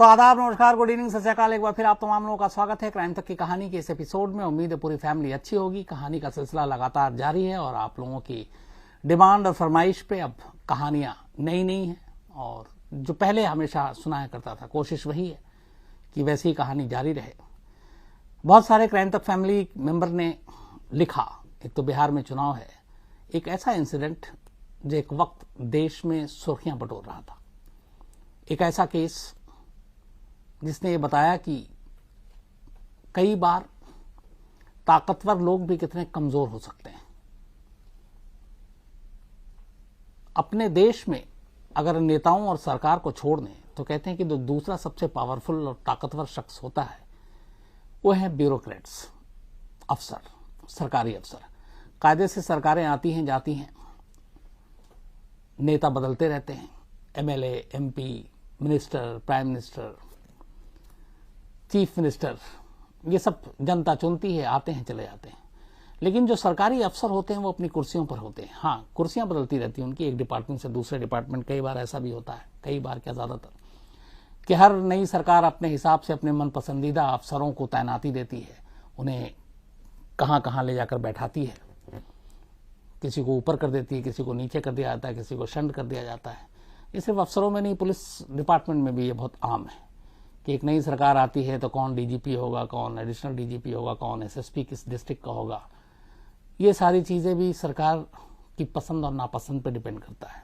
तो आदाब, नमस्कार, गुड इवनिंग, सत श्री अकाल। एक बार फिर आप तमाम लोगों का स्वागत है क्राइम तक की कहानी के इस एपिसोड में। उम्मीद है पूरी फैमिली अच्छी होगी। कहानी का सिलसिला लगातार जारी है और आप लोगों की डिमांड और फरमाइश पे अब कहानियां नई नई हैं और जो पहले हमेशा सुनाया करता था कोशिश वही है कि वैसी ही कहानी जारी रहे। बहुत सारे क्राइम तक फैमिली मेंबर ने लिखा, एक तो बिहार में चुनाव है, एक ऐसा इंसिडेंट जो एक वक्त देश में सुर्खियां बटोर रहा था, एक ऐसा केस जिसने ये बताया कि कई बार ताकतवर लोग भी कितने कमजोर हो सकते हैं। अपने देश में अगर नेताओं और सरकार को छोड़ दें तो कहते हैं कि जो दूसरा सबसे पावरफुल और ताकतवर शख्स होता है वो है ब्यूरोक्रेट्स, अफसर, सरकारी अफसर। कायदे से सरकारें आती हैं जाती हैं, नेता बदलते रहते हैं, MLA, MP, minister, prime minister, chief minister, ये सब जनता चुनती है, आते हैं चले जाते हैं। लेकिन जो सरकारी अफसर होते हैं वो अपनी कुर्सियों पर होते हैं। हाँ, कुर्सियां बदलती रहती हैं उनकी, एक डिपार्टमेंट से दूसरे डिपार्टमेंट। कई बार ऐसा भी होता है, कई बार क्या ज्यादातर, कि हर नई सरकार अपने हिसाब से अपने मन पसंदीदा अफसरों को तैनाती देती है, उन्हें कहां कहां ले जाकर बैठाती है। किसी को ऊपर कर देती है, किसी को नीचे कर दिया जाता है, किसी को शंड कर दिया जाता है। ये सिर्फ अफसरों में नहीं, पुलिस डिपार्टमेंट में भी ये बहुत आम है कि एक नई सरकार आती है तो कौन डीजीपी होगा, कौन एडिशनल डीजीपी होगा, कौन एसएसपी किस डिस्ट्रिक्ट का होगा। ये सारी चीजें भी सरकार की पसंद और नापसंद पर डिपेंड करता है,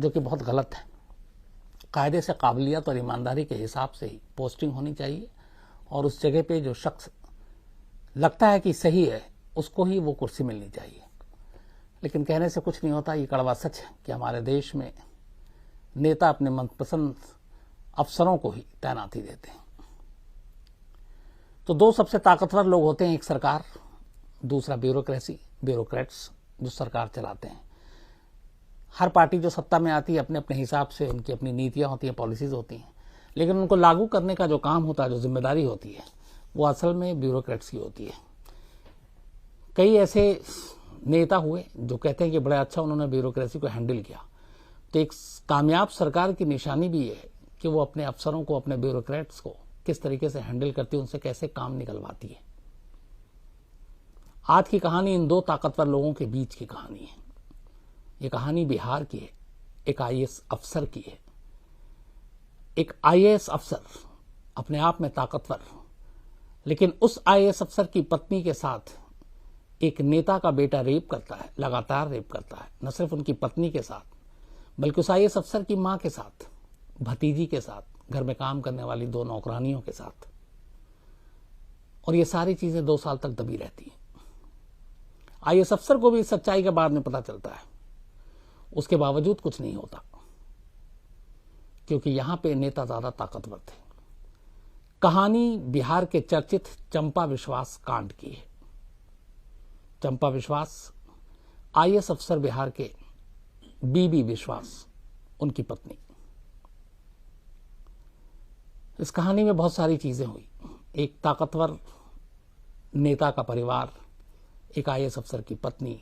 जो कि बहुत गलत है। कायदे से काबिलियत और ईमानदारी के हिसाब से ही पोस्टिंग होनी चाहिए और उस जगह पे जो शख्स लगता है कि सही है उसको ही वो कुर्सी मिलनी चाहिए। लेकिन कहने से कुछ नहीं होता, ये कड़वा सच है कि हमारे देश में नेता अपने मनपसंद अफसरों को ही तैनाती देते हैं। तो दो सबसे ताकतवर लोग होते हैं, एक सरकार, दूसरा ब्यूरोक्रेसी, ब्यूरोक्रेट्स जो सरकार चलाते हैं। हर पार्टी जो सत्ता में आती है अपने अपने हिसाब से उनकी अपनी नीतियां होती हैं, पॉलिसीज होती हैं, लेकिन उनको लागू करने का जो काम होता है, जो जिम्मेदारी होती है, वो असल में ब्यूरोक्रेट्स की होती है। कई ऐसे नेता हुए जो कहते हैं कि बड़ा अच्छा उन्होंने ब्यूरोक्रेसी को हैंडल किया। तो एक कामयाब सरकार की निशानी भी ये है कि वो अपने अफसरों को, अपने ब्यूरोक्रेट्स को किस तरीके से हैंडल करती है, उनसे कैसे काम निकलवाती है। आज की कहानी इन दो ताकतवर लोगों के बीच की कहानी है। ये कहानी बिहार की है, एक आईएएस अफसर की है। एक आईएएस अफसर अपने आप में ताकतवर, लेकिन उस आईएएस अफसर की पत्नी के साथ एक नेता का बेटा रेप करता है, लगातार रेप करता है। न सिर्फ उनकी पत्नी के साथ बल्कि उस आईएएस अफसर की मां के साथ, भतीजी के साथ, घर में काम करने वाली दो नौकरानियों के साथ। और ये सारी चीजें 2 साल तक दबी रहती हैं। आईएएस अफसर को भी सच्चाई के बाद में पता चलता है, उसके बावजूद कुछ नहीं होता, क्योंकि यहां पे नेता ज्यादा ताकतवर थे। कहानी बिहार के चर्चित चंपा विश्वास कांड की है। चंपा विश्वास आईएएस अफसर बिहार के बीबी विश्वास, उनकी पत्नी। इस कहानी में बहुत सारी चीजें हुई। एक ताकतवर नेता का परिवार, एक आईएएस अफसर की पत्नी,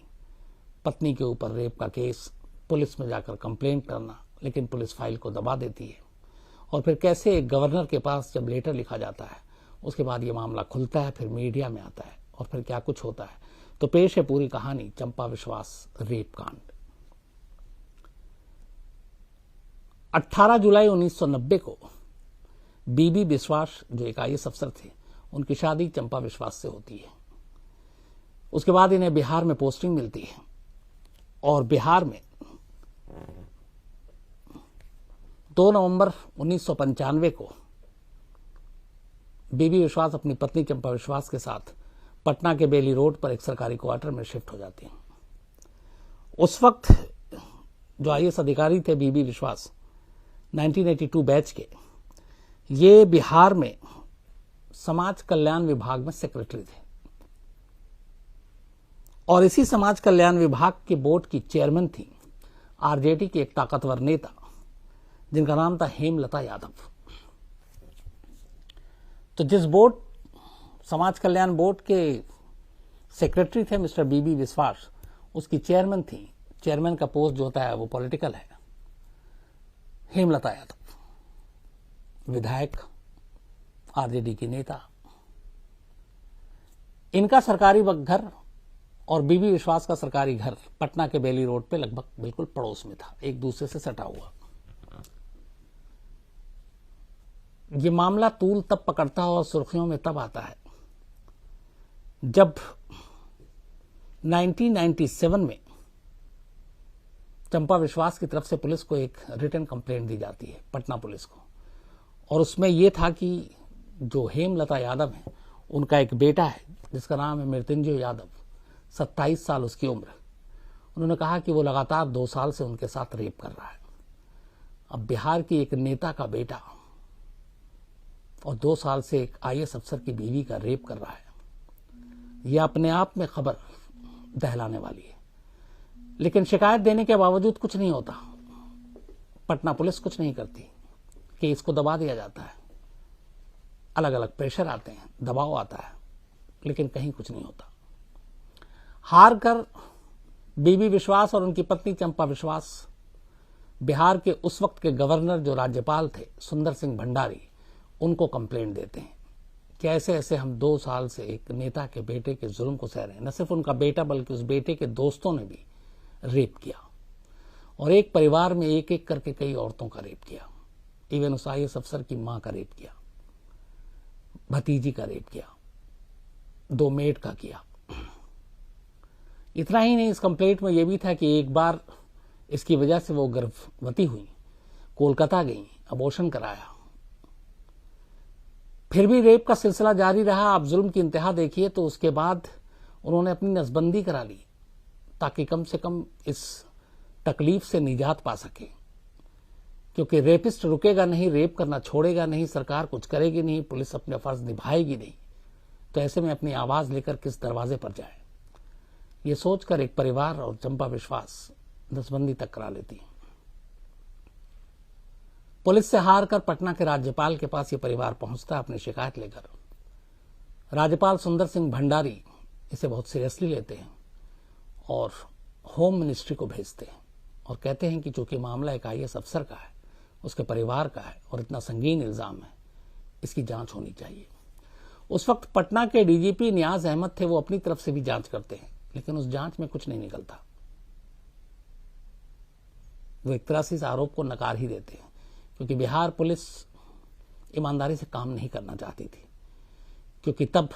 पत्नी के ऊपर रेप का केस, पुलिस में जाकर कंप्लेंट करना, लेकिन पुलिस फाइल को दबा देती है। और फिर कैसे गवर्नर के पास जब लेटर लिखा जाता है उसके बाद ये मामला खुलता है, फिर मीडिया में आता है और फिर क्या कुछ होता है। तो पेश है पूरी कहानी, चंपा विश्वास रेप कांड। 18 जुलाई 1990 को बीबी विश्वास, जो एक आईएएस अफसर थे, उनकी शादी चंपा विश्वास से होती है। उसके बाद इन्हें बिहार में पोस्टिंग मिलती है और बिहार में 2 नवंबर 1995 को बीबी विश्वास अपनी पत्नी चंपा विश्वास के साथ पटना के बेली रोड पर एक सरकारी क्वार्टर में शिफ्ट हो जाती हैं। उस वक्त जो आईएएस अधिकारी थे बीबी विश्वास, 1982 बैच के, ये बिहार में समाज कल्याण विभाग में सेक्रेटरी थे और इसी समाज कल्याण विभाग के बोर्ड की चेयरमैन थी आरजेडी की एक ताकतवर नेता जिनका नाम था हेमलता यादव। तो जिस बोर्ड, समाज कल्याण बोर्ड के सेक्रेटरी थे मिस्टर बीबी विश्वास, उसकी चेयरमैन थी। चेयरमैन का पोस्ट जो होता है वो पॉलिटिकल है, हेमलता यादव। विधायक, आरजेडी की नेता, इनका सरकारी घर और बीबी विश्वास का सरकारी घर पटना के बेली रोड पे लगभग बिल्कुल पड़ोस में था, एक दूसरे से सटा हुआ। ये मामला तूल तब पकड़ता है और सुर्खियों में तब आता है जब 1997 में चंपा विश्वास की तरफ से पुलिस को एक रिटन कंप्लेंट दी जाती है, पटना पुलिस को, और उसमें यह था कि जो हेमलता यादव है उनका एक बेटा है जिसका नाम है मृत्युंजय यादव, 27 साल उसकी उम्र। उन्होंने कहा कि वो लगातार 2 साल से उनके साथ रेप कर रहा है। अब बिहार की एक नेता का बेटा और 2 साल से एक आईएएस अफसर की बीवी का रेप कर रहा है, यह अपने आप में खबर दहलाने वाली है। लेकिन शिकायत देने के बावजूद कुछ नहीं होता, पटना पुलिस कुछ नहीं करती, कि इसको दबा दिया जाता है। अलग अलग प्रेशर आते हैं, दबाव आता है, लेकिन कहीं कुछ नहीं होता। हार कर बीबी विश्वास और उनकी पत्नी चंपा विश्वास बिहार के उस वक्त के गवर्नर जो राज्यपाल थे सुंदर सिंह भंडारी, उनको कंप्लेंट देते हैं कि ऐसे ऐसे हम 2 साल से एक नेता के बेटे के जुल्म को सह रहे हैं। न सिर्फ उनका बेटा बल्कि उस बेटे के दोस्तों ने भी रेप किया, और एक परिवार में एक एक करके कई औरतों का रेप किया। इवन उस आईएएस अफसर की मां का रेप किया, भतीजी का रेप किया, 2 मेड का किया। इतना ही नहीं, इस कंप्लेंट में यह भी था कि एक बार इसकी वजह से वो गर्भवती हुई, कोलकाता गई, अबॉर्शन कराया, फिर भी रेप का सिलसिला जारी रहा। आप जुल्म की इंतहा देखिए तो उसके बाद उन्होंने अपनी नसबंदी करा ली ताकि कम से कम इस तकलीफ से निजात पा सके, क्योंकि रेपिस्ट रुकेगा नहीं, रेप करना छोड़ेगा नहीं, सरकार कुछ करेगी नहीं, पुलिस अपने फर्ज निभाएगी नहीं, तो ऐसे में अपनी आवाज लेकर किस दरवाजे पर जाए। ये सोचकर एक परिवार और चंपा विश्वास नसबंदी तक करा लेती। पुलिस से हार कर पटना के राज्यपाल के पास ये परिवार पहुंचता है अपनी शिकायत लेकर। राज्यपाल सुंदर सिंह भंडारी इसे बहुत सीरियसली लेते हैं और होम मिनिस्ट्री को भेजते हैं और कहते हैं कि चूंकि मामला एक आईएएस अफसर का है, उसके परिवार का है और इतना संगीन इल्जाम है, इसकी जांच होनी चाहिए। उस वक्त पटना के डीजीपी नियाज अहमद थे, वो अपनी तरफ से भी जांच करते हैं, लेकिन उस जांच में कुछ नहीं निकलता। वो एक तरह से इस आरोप को नकार ही देते हैं, क्योंकि बिहार पुलिस ईमानदारी से काम नहीं करना चाहती थी, क्योंकि तब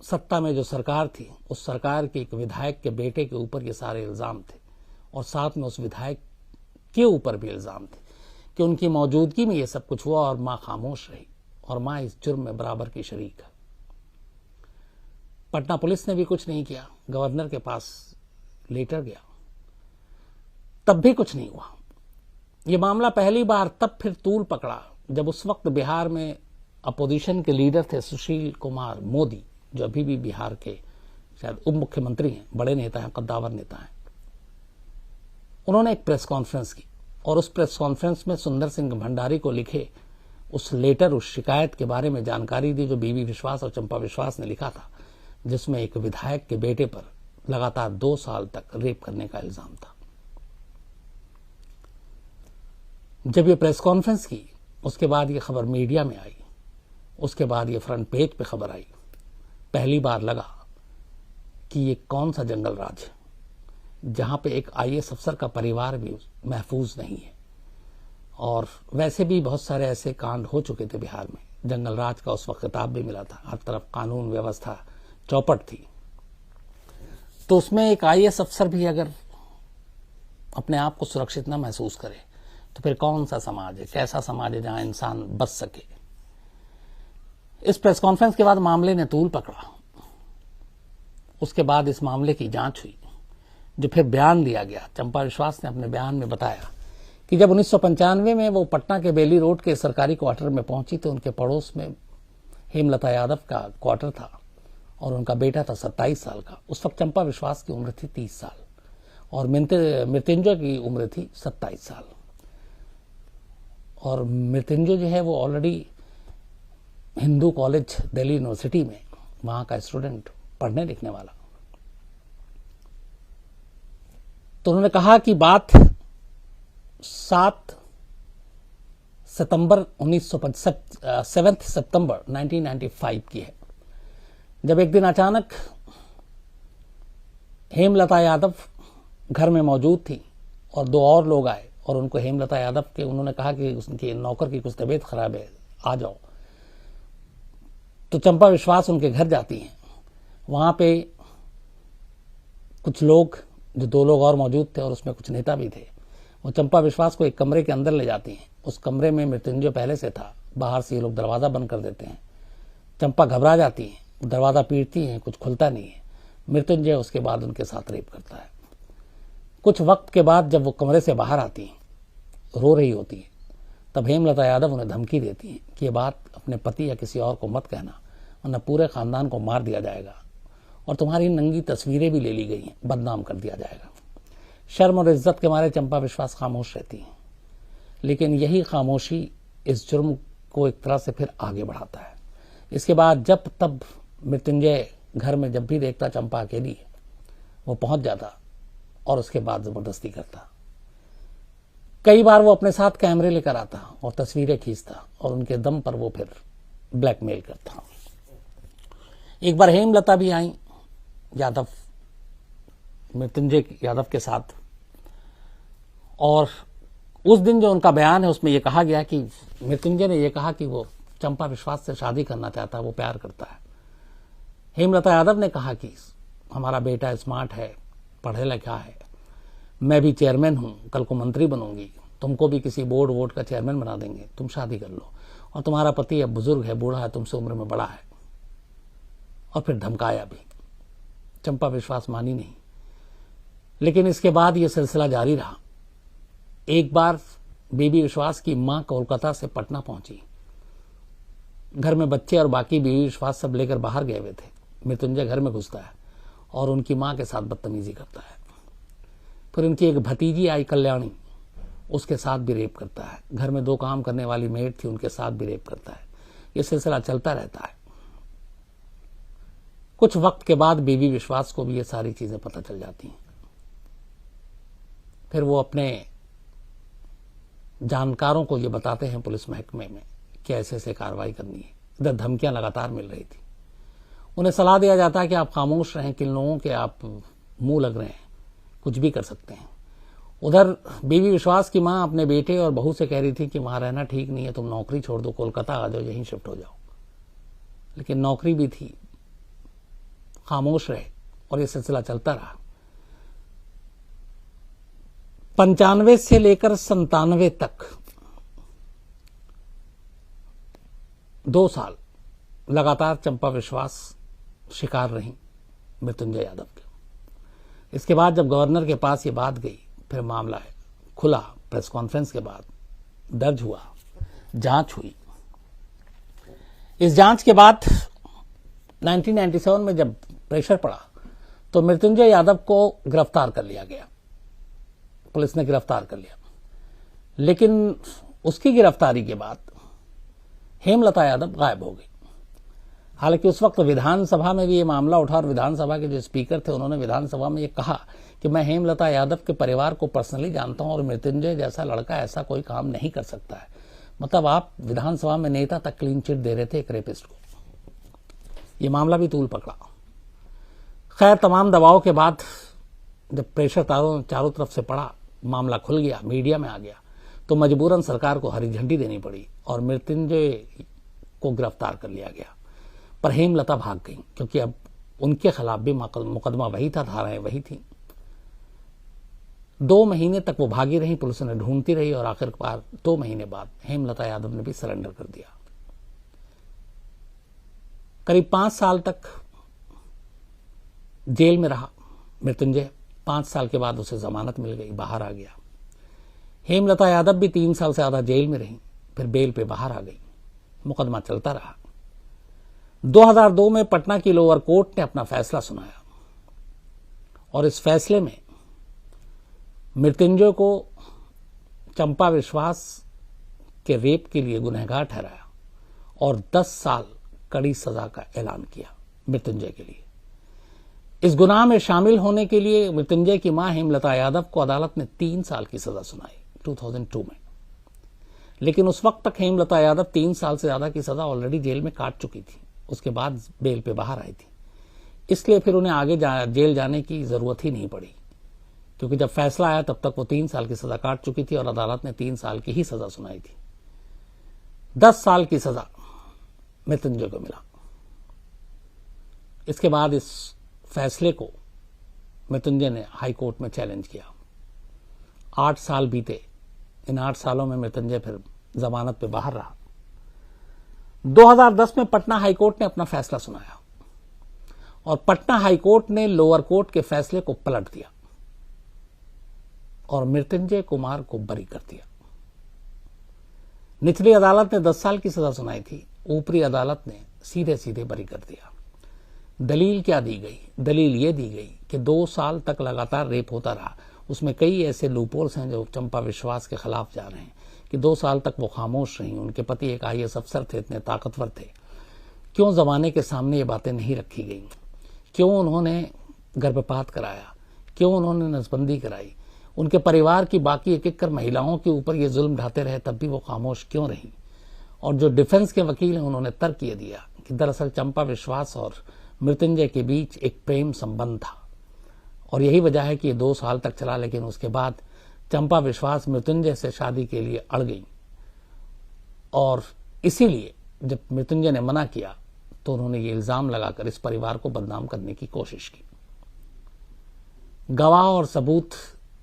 सत्ता में जो सरकार थी, उस सरकार के एक विधायक के बेटे के ऊपर ये सारे इल्जाम थे, और साथ में उस विधायक के ऊपर भी इल्जाम थे कि उनकी मौजूदगी में ये सब कुछ हुआ और मां खामोश रही, और मां इस जुर्म में बराबर की शरीक है। पटना पुलिस ने भी कुछ नहीं किया, गवर्नर के पास लेटर गया, तब भी कुछ नहीं हुआ। ये मामला पहली बार तब फिर तूल पकड़ा जब उस वक्त बिहार में अपोजिशन के लीडर थे सुशील कुमार मोदी, जो अभी भी बिहार के शायद उप मुख्यमंत्री हैं, बड़े नेता हैं, कद्दावर नेता हैं। उन्होंने एक प्रेस कॉन्फ्रेंस की और उस प्रेस कॉन्फ्रेंस में सुंदर सिंह भंडारी को लिखे उस लेटर, उस शिकायत के बारे में जानकारी दी जो बीबी विश्वास और चंपा विश्वास ने लिखा था, जिसमें एक विधायक के बेटे पर लगातार 2 साल तक रेप करने का इल्जाम था। जब ये प्रेस कॉन्फ्रेंस की, उसके बाद ये खबर मीडिया में आई, उसके बाद ये फ्रंट पेज पे खबर आई, पहली बार लगा कि ये कौन सा जंगल राज है जहां पे एक आईएएस अफसर का परिवार भी महफूज नहीं है। और वैसे भी बहुत सारे ऐसे कांड हो चुके थे बिहार में, जंगल राज का उस वक्त खिताब भी मिला था, हर तरफ कानून व्यवस्था चौपट थी। तो उसमें एक आईएएस अफसर भी अगर अपने आप को सुरक्षित न महसूस करे तो फिर कौन सा समाज है, कैसा समाज है जहां इंसान बच सके। इस प्रेस कॉन्फ्रेंस के बाद मामले ने तूल पकड़ा। उसके बाद इस मामले की जांच हुई, जो फिर बयान दिया गया। चंपा विश्वास ने अपने बयान में बताया कि जब 1995 में वो पटना के बेली रोड के सरकारी क्वार्टर में पहुंची तो उनके पड़ोस में हेमलता यादव का क्वार्टर था और उनका बेटा था 27 साल का। उस वक्त चंपा विश्वास की उम्र थी 30 साल और मृत्युंजय की उम्र थी 27 साल। और मृत्युंजय जो है वो already Hindu college Delhi university में वहां का स्टूडेंट, पढ़ने लिखने वाला। तो उन्होंने कहा कि बात 7 7 सितंबर 1995 की है, जब एक दिन अचानक हेमलता यादव घर में मौजूद थी और दो और लोग आए और उनको हेमलता यादव के उन्होंने कहा कि उनके नौकर की कुछ तबीयत खराब है, आ जाओ। तो चंपा विश्वास उनके घर जाती हैं। वहां पे कुछ लोग, जो दो लोग और मौजूद थे और उसमें कुछ नेता भी थे, वो चंपा विश्वास को एक कमरे के अंदर ले जाती हैं। उस कमरे में मृत्युंजय पहले से था। बाहर से ये लोग दरवाजा बंद कर देते हैं। चंपा घबरा जाती है, दरवाजा पीटती हैं, कुछ खुलता नहीं है। मृत्युंजय उसके बाद उनके साथ रेप करता है। कुछ वक्त के बाद जब वो कमरे से बाहर आती हैं, रो रही होती है, तब हेमलता यादव उन्हें धमकी देती हैं कि ये बात अपने पति या किसी और को मत कहना, वरना पूरे खानदान को मार दिया जाएगा और तुम्हारी नंगी तस्वीरें भी ले ली गई हैं, बदनाम कर दिया जाएगा। शर्म और इज्जत के मारे चंपा विश्वास खामोश रहती हैं, लेकिन यही खामोशी इस जुर्म को एक तरह से फिर आगे बढ़ाता है। इसके बाद जब तब मृत्युंजय घर में जब भी देखता चंपा अकेली है, वो पहुंच जाता और उसके बाद जबरदस्ती करता। कई बार वो अपने साथ कैमरे लेकर आता और तस्वीरें खींचता और उनके दम पर वो फिर ब्लैकमेल करता। एक बार हेमलता भी आई यादव, मृत्युंजय यादव के साथ, और उस दिन जो उनका बयान है उसमें यह कहा गया कि मृत्युंजय ने यह कहा कि वो चंपा विश्वास से शादी करना चाहता है, वो प्यार करता है। हेमलता यादव ने कहा कि हमारा बेटा स्मार्ट है, पढ़े लिखा है, मैं भी चेयरमैन हूं, कल को मंत्री बनूंगी, तुमको भी किसी बोर्ड वोर्ड का चेयरमैन बना देंगे, तुम शादी कर लो, और तुम्हारा पति अब बुजुर्ग है, बूढ़ा है, तुमसे उम्र में बड़ा है। और फिर धमकाया भी। चंपा विश्वास मानी नहीं, लेकिन इसके बाद यह सिलसिला जारी रहा। एक बार बेबी विश्वास की मां कोलकाता से पटना पहुंची। घर में बच्चे और बाकी बेबी विश्वास सब लेकर बाहर गए हुए थे। मृत्युंजय घर में घुसता है और उनकी मां के साथ बदतमीजी करता है। फिर उनकी एक भतीजी आई कल्याणी, उसके साथ भी रेप करता है। घर में 2 काम करने वाली मेड थी, उनके साथ भी रेप करता है। यह सिलसिला चलता रहता है। कुछ वक्त के बाद बेबी विश्वास को भी ये सारी चीजें पता चल जाती हैं। फिर वो अपने जानकारों को ये बताते हैं पुलिस महकमे में कि ऐसे ऐसे कार्रवाई करनी है। इधर धमकियां लगातार मिल रही थी। उन्हें सलाह दिया जाता है कि आप खामोश रहें, किन लोगों के आप मुंह लग रहे हैं, कुछ भी कर सकते हैं। उधर बेबी विश्वास की मां अपने बेटे और बहू से कह रही थी कि वहां रहना ठीक नहीं है, तुम नौकरी छोड़ दो, कोलकाता आ जाओ, यहीं शिफ्ट हो जाओ। लेकिन नौकरी भी थी, खामोश रहे और यह सिलसिला चलता रहा। 95 से लेकर 97 तक 2 साल लगातार चंपा विश्वास शिकार रही मृत्युंजय यादव के। इसके बाद जब गवर्नर के पास ये बात गई, फिर मामला खुला, प्रेस कॉन्फ्रेंस के बाद दर्ज हुआ, जांच हुई। इस जांच के बाद 1997 में जब प्रेशर पड़ा तो मृत्युंजय यादव को गिरफ्तार कर लिया गया। पुलिस ने गिरफ्तार कर लिया। लेकिन उसकी गिरफ्तारी के बाद हेमलता यादव गायब हो गई। हालांकि उस वक्त विधानसभा में भी ये मामला उठा और विधानसभा के जो स्पीकर थे उन्होंने विधानसभा में ये कहा कि मैं हेमलता यादव के परिवार को पर्सनली जानता हूं और मृत्युंजय जैसा लड़का ऐसा कोई काम नहीं कर सकता है। मतलब आप विधानसभा में नेता तक क्लीन चिट दे रहे थे एक रेपिस्ट को। ये मामला भी तूल पकड़ा। खैर, तमाम दबाव के बाद जब प्रेशर चारों तरफ से पड़ा, मामला खुल गया, मीडिया में आ गया, तो मजबूरन सरकार को हरी झंडी देनी पड़ी और मृत्युंजय को गिरफ्तार कर लिया गया। पर हेमलता भाग गई, क्योंकि अब उनके खिलाफ भी मुकदमा वही था, धाराएं वही थी। 2 महीने तक वो भागी रही, पुलिस ने ढूंढती रही और आखिरकार 2 महीने बाद हेमलता यादव ने भी सरेंडर कर दिया। करीब 5 साल तक जेल में रहा मृत्युंजय। 5 साल के बाद उसे जमानत मिल गई, बाहर आ गया। हेमलता यादव भी 3 साल से ज्यादा जेल में रही, फिर बेल पे बाहर आ गई। मुकदमा चलता रहा। 2002 में पटना की लोअर कोर्ट ने अपना फैसला सुनाया और इस फैसले में मृत्युंजय को चंपा विश्वास के रेप के लिए गुनहगार ठहराया और 10 साल कड़ी सजा का ऐलान किया मृत्युंजय के लिए। इस गुनाह में शामिल होने के लिए मृत्युंजय की मां हेमलता यादव को अदालत ने 3 साल की सजा सुनाई 2002 में। लेकिन उस वक्त तक हेमलता यादव 3 साल से ज्यादा की सजा ऑलरेडी जेल में काट चुकी थी, उसके बाद बेल पे बाहर आई थी। इसलिए फिर उन्हें आगे जेल जाने की जरूरत ही नहीं पड़ी, क्योंकि जब फैसला आया तब तक वो 3 साल की सजा काट चुकी थी और अदालत ने 3 साल की ही सजा सुनाई थी। 10 साल की सजा मृत्युंजय को मिला। इसके बाद इस फैसले को मृत्युंजय ने हाई कोर्ट में चैलेंज किया। 8 साल बीते। इन 8 सालों में मृत्युंजय फिर जमानत पे बाहर रहा। 2010 में पटना हाईकोर्ट ने अपना फैसला सुनाया और पटना हाईकोर्ट ने लोअर कोर्ट के फैसले को पलट दिया और मृत्युंजय कुमार को बरी कर दिया। निचली अदालत ने 10 साल की सजा सुनाई थी, ऊपरी अदालत ने सीधे सीधे बरी कर दिया। दलील क्या दी गई? दलील ये दी गई कि 2 साल तक लगातार रेप होता रहा। उसमें कई ऐसे लूपहोल्स हैं जो चंपा विश्वास के खिलाफ जा रहे हैं कि 2 साल तक वो खामोश रही। उनके पति एक IAS अफसर थे, इतने ताकतवर थे। क्यों जमाने के सामने ये बातें नहीं रखी गई? क्यों उन्होंने गर्भपात कराया? क्यों उन्होंने नसबंदी कराई? उनके परिवार की बाकी एक एक कर महिलाओं के ऊपर ये जुल्म ढाते रहे, तब भी वो खामोश क्यों रही? और जो डिफेंस के वकील हैं उन्होंने तर्क ये दिया कि दरअसल चंपा विश्वास और मृत्युंजय के बीच एक प्रेम संबंध था और यही वजह है कि ये 2 साल तक चला। लेकिन उसके बाद चंपा विश्वास मृत्युंजय से शादी के लिए अड़ गई और इसीलिए जब मृत्युंजय ने मना किया तो उन्होंने ये इल्जाम लगाकर इस परिवार को बदनाम करने की कोशिश की। गवाह और सबूत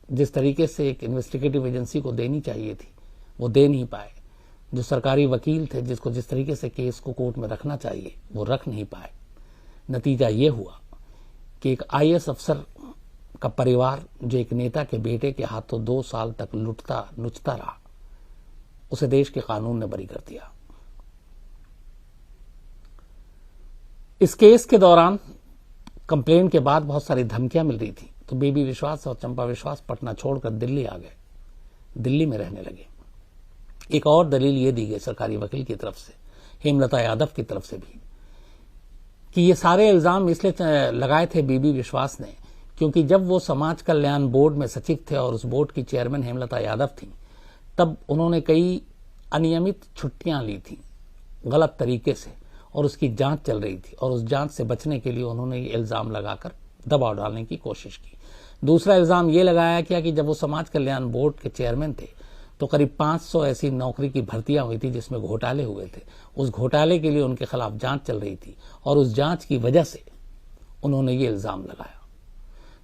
जिस तरीके से एक इन्वेस्टिगेटिव एजेंसी को देनी चाहिए थी वो दे नहीं पाए। जो सरकारी वकील थे जिसको जिस तरीके से केस को कोर्ट में रखना चाहिए वो रख नहीं पाए। नतीजा ये हुआ कि एक IAS अफसर का परिवार जो एक नेता के बेटे के हाथों 2 साल तक लुटता नुचता रहा, उसे देश के कानून ने बरी कर दिया। इस केस के दौरान कंप्लेंट के बाद बहुत सारी धमकियां मिल रही थी, तो बेबी विश्वास और चंपा विश्वास पटना छोड़कर दिल्ली आ गए, दिल्ली में रहने लगे। एक और दलील ये दी गई सरकारी वकील की तरफ से, हेमलता यादव की तरफ से भी, कि ये सारे इल्जाम इसलिए लगाए थे बेबी विश्वास ने क्योंकि जब वो समाज कल्याण बोर्ड में सचिव थे और उस बोर्ड की चेयरमैन हेमलता यादव थी, तब उन्होंने कई अनियमित छुट्टियां ली थी गलत तरीके से और उसकी जांच चल रही थी और उस जांच से बचने के लिए उन्होंने ये इल्जाम लगाकर दबाव डालने की कोशिश की। दूसरा इल्जाम ये लगाया गया कि जब वो समाज कल्याण बोर्ड के चेयरमैन थे तो करीब 500 ऐसी नौकरी की भर्तियां हुई थी जिसमें घोटाले हुए थे। उस घोटाले के लिए उनके खिलाफ जांच चल रही थी और उस जांच की वजह से उन्होंने ये इल्जाम लगाया।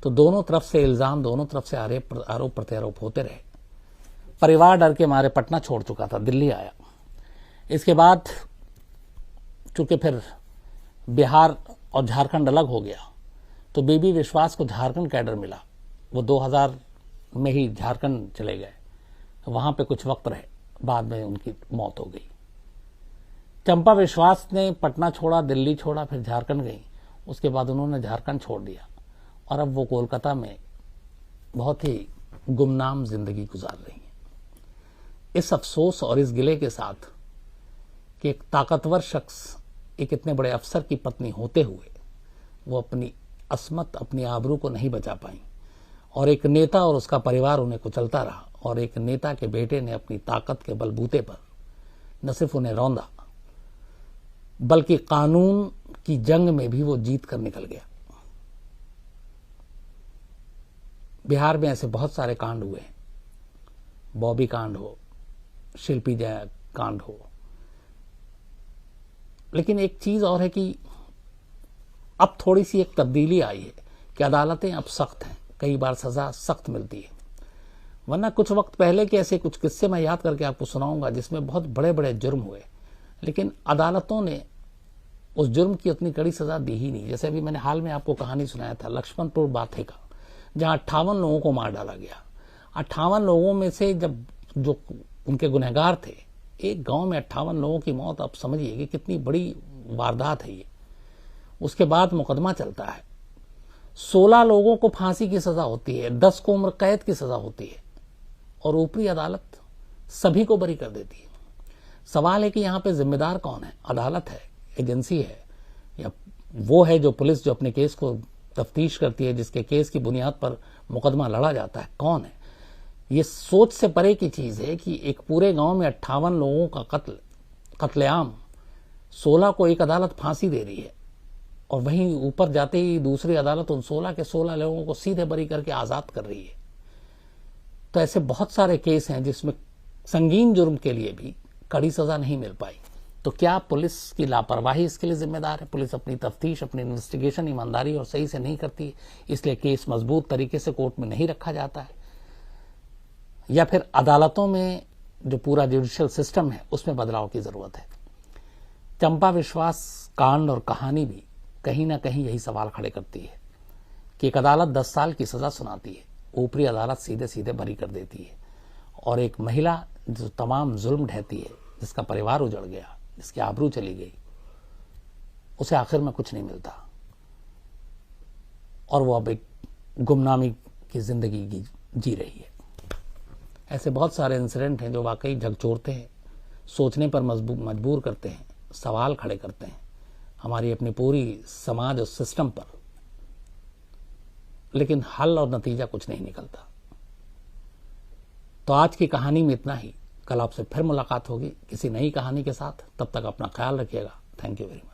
तो दोनों तरफ से इल्जाम, दोनों तरफ से आरोप प्रत्यारोप होते रहे। परिवार डर के मारे पटना छोड़ चुका था, दिल्ली आया। इसके बाद चूंकि फिर बिहार और झारखंड अलग हो गया तो बेबी विश्वास को झारखंड कैडर मिला। वो 2000 में ही झारखंड चले गए, वहां पे कुछ वक्त रहे, बाद में उनकी मौत हो गई। चंपा विश्वास ने पटना छोड़ा, दिल्ली छोड़ा, फिर झारखंड गई। उसके बाद उन्होंने झारखंड छोड़ दिया और अब वो कोलकाता में बहुत ही गुमनाम जिंदगी गुजार रही हैं। इस अफसोस और इस गिले के साथ कि एक ताकतवर शख्स एक इतने बड़े अफसर की पत्नी होते हुए वो अपनी अस्मत, अपनी आबरू को नहीं बचा पाई और एक नेता और उसका परिवार उन्हें कुचलता रहा और एक नेता के बेटे ने अपनी ताकत के बलबूते पर न सिर्फ उन्हें रौंदा बल्कि कानून की जंग में भी वो जीत कर निकल गया। बिहार में ऐसे बहुत सारे कांड हुए, बॉबी कांड हो, शिल्पी जय कांड हो, लेकिन एक चीज और है कि अब थोड़ी सी एक तब्दीली आई है कि अदालतें अब सख्त हैं, कई बार सजा सख्त मिलती है। वरना कुछ वक्त पहले के ऐसे कुछ किस्से मैं याद करके आपको सुनाऊंगा जिसमें बहुत बड़े बड़े जुर्म हुए, लेकिन अदालतों ने उस जुर्म की उतनी कड़ी सजा दी ही नहीं। जैसे अभी मैंने हाल में आपको कहानी सुनाया था लक्ष्मणपुर बाथे का, जहां 58 लोगों को मार डाला गया। 58 लोगों में से जब जो उनके गुनहगार थे, एक गांव में 58 लोगों की मौत, आप समझिए कि कितनी बड़ी वारदात है ये। उसके बाद मुकदमा चलता है, 16 लोगों को फांसी की सजा होती है, 10 को उम्र कैद की सजा होती है और ऊपरी अदालत सभी को बरी कर देती है। सवाल है कि यहां पे जिम्मेदार कौन है? अदालत है, एजेंसी है, या वो है जो पुलिस जो अपने केस को तफ्तीश करती है, जिसके केस की बुनियाद पर मुकदमा लड़ा जाता है? कौन है? ये सोच से परे की चीज है कि एक पूरे गांव में 58 लोगों का कत्लेआम, 16 को एक अदालत फांसी दे रही है और वहीं ऊपर जाते ही दूसरी अदालत उन 16 के 16 लोगों को सीधे बरी करके आजाद कर रही है। तो ऐसे बहुत सारे केस हैं जिसमें संगीन जुर्म के लिए भी कड़ी सजा नहीं मिल पाई। तो क्या पुलिस की लापरवाही इसके लिए जिम्मेदार है? पुलिस अपनी तफ्तीश, अपनी इन्वेस्टिगेशन ईमानदारी और सही से नहीं करती, इसलिए केस मजबूत तरीके से कोर्ट में नहीं रखा जाता है? या फिर अदालतों में जो पूरा जुडिशियल सिस्टम है उसमें बदलाव की जरूरत है? चंपा विश्वास कांड और कहानी भी कहीं ना कहीं यही सवाल खड़े करती है कि एक अदालत 10 साल की सजा सुनाती है, ऊपरी अदालत सीधे सीधे बरी कर देती है, और एक महिला जो तमाम जुल्म ढहती है, जिसका परिवार उजड़ गया, जिसकी आबरू चली गई, उसे आखिर में कुछ नहीं मिलता और वो अब एक गुमनामी की जिंदगी जी रही है। ऐसे बहुत सारे इंसिडेंट हैं जो वाकई झकझोरते हैं, सोचने पर मजबूर करते हैं, सवाल खड़े करते हैं हमारी अपनी पूरी समाज और सिस्टम पर, लेकिन हल और नतीजा कुछ नहीं निकलता। तो आज की कहानी में इतना ही। कल आपसे फिर मुलाकात होगी किसी नई कहानी के साथ। तब तक अपना ख्याल रखिएगा। Thank you very much.